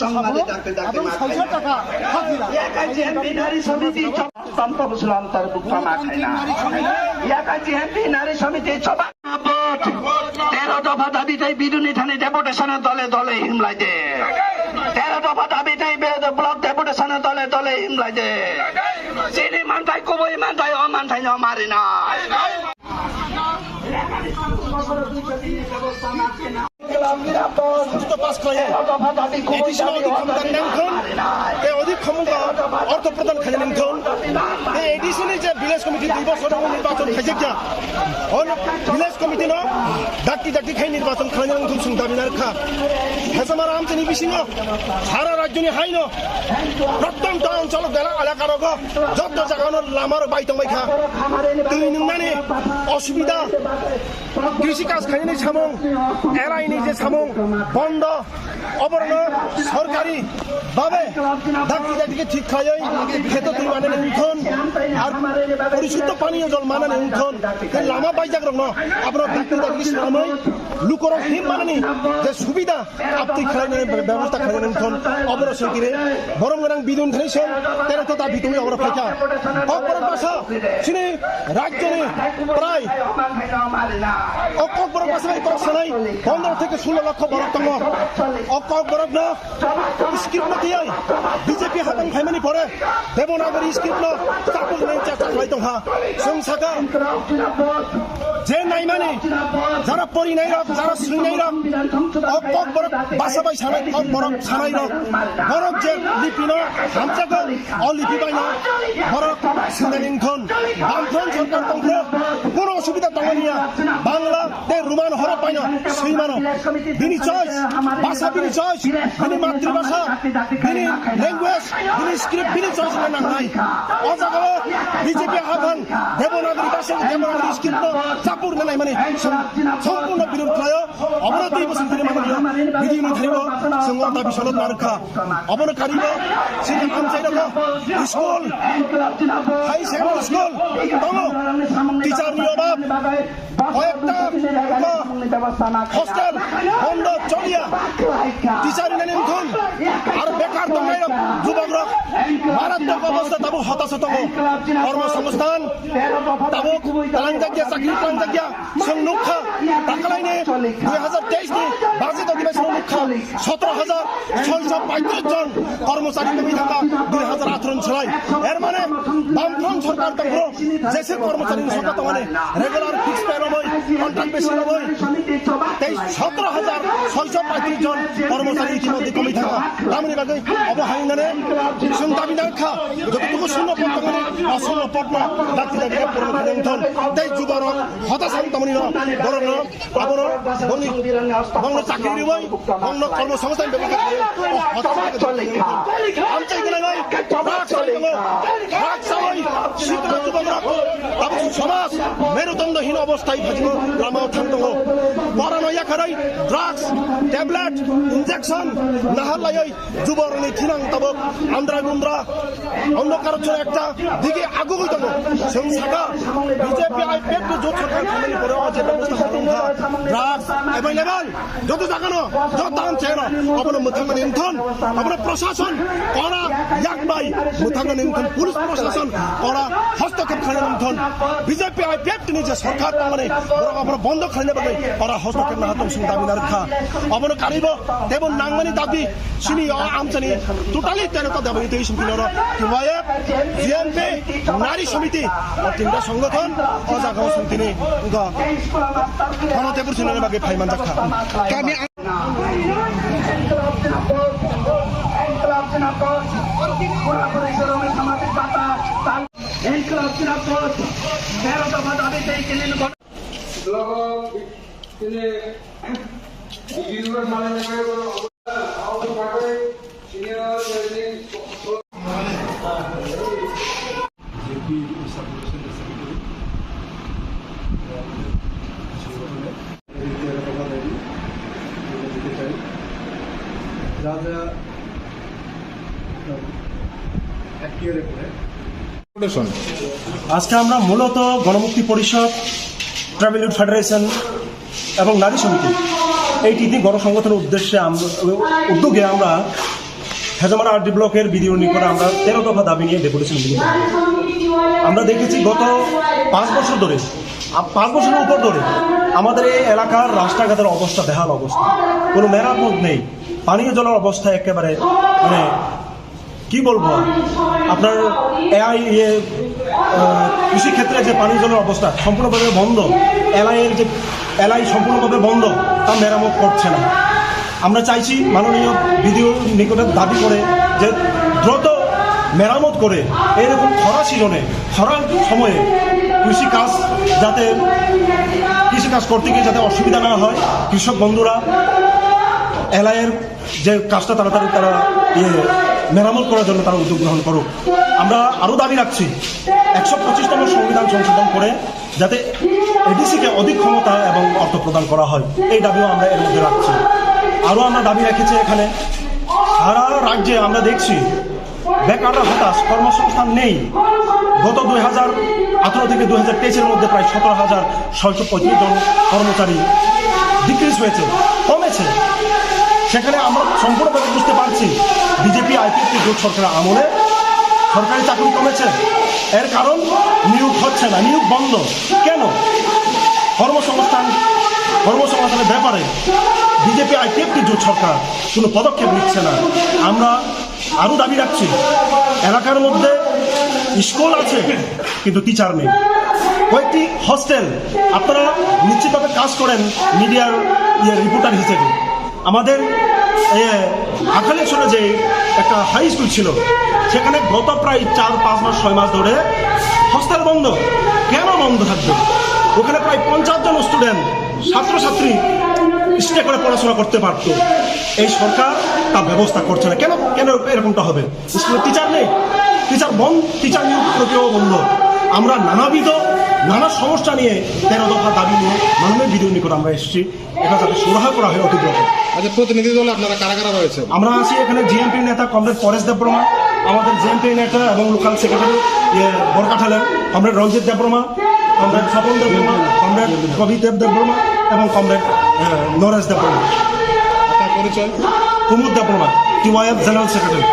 সংবাদে ডাকে ডাকে একাই জিএমপি নারী সমিতি তন্ত্রবসুল অন্তর্ভুক্ত মা খায় না একাই জিএমপি নারী সমিতি 13 দফা দাবিতে বিরুনি থানে ডেপুটেশনের দলে দলে হিমলাই দে 13 দফা দাবিতে ব্লক ডেপুটেশনের দলে দলে হিমলাই দে চিনি মানতাই কবই মানতাই অমানতাই মারি না অধিক ক্ষমতা অর্থ প্রদান খালি নিধন এডিশনে যে ভিলেজ কমিটি 2 বছর নির্বাচন খাইছে গিয়া ভিলেজ কমিটি ন ডাক্তি ডাক্তি খাই নির্বাচন খালি নিধন সুং দাবি নারখা হেসামার আমচেনি বিসিং সারা রাজ্যনি হাইন প্রত্যন্ত অঞ্চল এলাকার যত জায়গানোর লামার বাইতং বাইখা তুই নংনানি অসুবিধা কৃষিকাজ খাইনি সামং এরাইনি যে সামং বন্ধ অবরণ সরকারি ভাবে ডাক্তি ডাক্তিকে ঠিক খাই খেত তুই মানে নিধন আর পরিশুদ্ধ পানীয় জল মানে নিধন লামা বাইজাক রং আপনার ডাক্তি ডাক্তি সাময় লুকর হিম মানে যে সুবিধা আপনি খাইনের ব্যবস্থা খাই নিধন অবর সরকারে বরং রাং বিদুন খাইছেন তেরো তো দাবি তুমি অবর ফাইকা অপর পাশা চিনি রাজ্যে প্রায় অকক বরক পাশে করছানাই 15 থেকে 16 লক্ষ বরক দङ অকক বরক ন স্ক্রিপ্ট দিয়ে বিজেপি হাতাং খাইমানি পরে দেবনাগরী স্ক্রিপ্ট চাপুল নেই চাকলাই দङ সংসাকা যে নাই মানে যারা পরি নাই রক যারা সুই নাই রক অকক বরক বাসাবাই সানাই অক বরক সানাই রক বরক যে লিপিন হামচাক অলিপি বাইনা বরক সিনেলিংথন বামথন সরকার তন্ত্র কোনো অসুবিধা দঙনিয়া বাংলা তে রুমান হর পাইনা সুইমানো বিনি চয়েস ভাষা বিনি চয়েস বিনি মাতৃভাষা বিনি ল্যাঙ্গুয়েজ বিনি স্ক্রিপ্ট বিনি চয়েস না নাই অজাগা বিজেপি আহ্বান দেবনাগরী ভাষা দেবনাগরী স্ক্রিপ্ট চাপুর নাই মানে সম্পূর্ণ বিরোধ খায় অবরোধ 2 বছর ধরে মানে বিধি নিধারিব সংগতা বিশালত মারখা অবন কারিব সিনে কাম চাইরব স্কুল হাই সেকেন্ডারি স্কুল তম টিচার নি অভাব কয়েকটা হোস্টেল বন্ধ চলিয়া টিচার নিধন আর বেকার দমাই যুবক মারাত্মক অবস্থা তাবো হতাশ তম কর্মসংস্থান তাবো তালাংজাগিয়া চাকরি তালাংজাগিয়া সং নুখা তাকালাইনে 2023 নি বাজেট অধিবেশন নুখা 17,635 জন কর্মচারী কমি থাকা 2018 ছয় এর মানে বামফ্রন্ট সরকার তন্ত্র যেসে কর্মচারী সরকার মানে রেগুলার ফিক্স পে রবই কন্ট্রাক্ট বেসিস রবই 17,635 জন কর্মচারী ইতিমধ্যে কমি থাকা তামনি বাগে অবহাইনানে সং দাবি নারখা যতটুকু শূন্য পদ মানে অশূন্য পদ না ডাক্তি ডাক্তি পূরণ নিধন তাই যুবর হতাশান তামনি ন বড় ন আবর বনি বঙ্গ চাকরি রবই বঙ্গ কর্মসংস্থান ব্যবস্থা আমচাই গনা নাই সমাজ মেরুদণ্ডহীন অবস্থায় ভাজিব লামাও থাকদङ পরানয়া খারাই ড্রাগস ট্যাবলেট ইনজেকশন নাহালাই যুবরনি থিনাং তাবক আন্দ্রা গুন্দ্রা অন্ধকার ছোট একটা দিকে আগুই দङ সংসাকা বিজেপি আইপিএফ জোট সরকার খামানি পরে অজে ব্যবস্থা হতংখা ড্রাগস এভেলেবল যত জাগানো যত দাম চেন অবন মুথাঙ্গনি ইনথন অবন প্রশাসন করা ইয়াকবাই মুথাঙ্গনি ইনথন পুলিশ প্রশাসন করা হস্তক্ষেপ খানে ইনথন বিজেপি আইপিএফ নি যে সরকার মানে অবন বন্ধ খানে বাগে করা হস্তক্ষেপ না হতং সুং দাবি নারখা অবন কারিব দেবন নাংমানি দাবি সিনি আমচানি টোটালি তেন তো দাবি তেই সুকিনর কিবায়ে জিএমপি নারী সমিতি তিনটা সংগঠন অজাগাও সুতিনি গণতেপুর সিনের বাগে ফাইমান জাখা কামি আজকে আমরা মূলত গণমুক্তি পরিষদ ট্রাভেল ফেডারেশন এবং নারী সমিতি এই তিনটি গণসংগঠনের উদ্দেশ্যে উদ্যোগে আমরা হেজামারা আরডি ব্লকের বিডিও নিকটে আমরা 13 দফা দাবি নিয়ে ডেপুটেশন দিই। আমরা দেখেছি গত 5 বছর ধরে 5 বছরের উপর ধরে আমাদের এই এলাকার রাস্তাঘাটের অবস্থা বেহাল অবস্থা, কোনো মেরামত নেই, পানীয় জলের অবস্থা একেবারে মানে কি বলবো আপনার কৃষিক্ষেত্রে যে পানীয় জলের অবস্থা সম্পূর্ণভাবে বন্ধ, এলআই সম্পূর্ণভাবে বন্ধ, তা মেরামত করছে না। আমরা চাইছি মাননীয় বিডিও নিকটে দাবি করে যে দ্রুত মেরামত করে এরকম খরা সিজনে খরার সময়ে কৃষিকাজ করতে গিয়ে যাতে অসুবিধা না হয়, কৃষক বন্ধুরা এলআইয়ের যে কাজটা তাড়াতাড়ি তারা মেরামত করার জন্য তারা উদ্যোগ গ্রহণ করুক। আমরা আরও দাবি রাখছি 125তম সংবিধান সংশোধন করে যাতে এডিসিকে অধিক ক্ষমতা এবং অর্থ প্রদান করা হয়, এই দাবিও আমরা এর মধ্যে রাখছি। আরও আমরা দাবি রেখেছি এখানে সারা রাজ্যে আমরা দেখছি বেকাররা হতাশ, কর্মসংস্থান নেই। গত 2018 থেকে 2023-এর মধ্যে প্রায় 17,635 জন কর্মচারী ডিক্রিজ হয়েছে, কমেছে। সেখানে আমরা সম্পূর্ণভাবে বুঝতে পারছি বিজেপি আইপিএফটি জোট সরকারের আমলে সরকারি চাকরি কমেছে। এর কারণ নিয়োগ হচ্ছে না, নিয়োগ বন্ধ। কেন? কর্মসংস্থানের ব্যাপারে বিজেপি আইপিএফটি জোট সরকার কোনো পদক্ষেপ নিচ্ছে না। আমরা আরও দাবি রাখছি এলাকার মধ্যে স্কুল আছে কিন্তু টিচার নেই, কয়েকটি হস্টেল। আপনারা নিশ্চিতভাবে কাজ করেন মিডিয়ার রিপোর্টার হিসেবে। আমাদের আখালেশ্বরে যে একটা হাই স্কুল ছিল সেখানে গত প্রায় 4-5 মাস 6 মাস ধরে হস্টেল বন্ধ। কেন বন্ধ থাকবে? ওখানে প্রায় 50 জন স্টুডেন্ট ছাত্রছাত্রী স্টে করে পড়াশোনা করতে পারত। এই সরকার তা ব্যবস্থা করছে না। কেন এরকমটা হবে? স্কুলে টিচার নেই, টিচার নিয়োগ প্রক্রিয়াও বন্ধ। আমরা নানা সমস্যা নিয়ে 13 দফা দাবি নিয়ে মাননীয় বিডিও নিকট আমরা এসেছি, এটা যাতে সুরাহা করা হয় অতি দ্রুত। আচ্ছা, প্রতিনিধি দল আপনারা কারা কারা রয়েছে? আমরা আছি এখানে জিএমপি নেতা কমরেড পরেশ দেববর্মা, আমাদের জিএমপি নেতা এবং লোকাল সেক্রেটারি বরকাঠালের কমরেড রঞ্জিত দেববর্মা, কমরেড স্বপন দেববর্মা, কমরেড কবিদেব দেববর্মা এবং কমরেড নরেশ দেববর্মা। আপনার পরিচয়? কুমুদ দেববর্মা, টিওয়াইএফ জেনারেল সেক্রেটারি।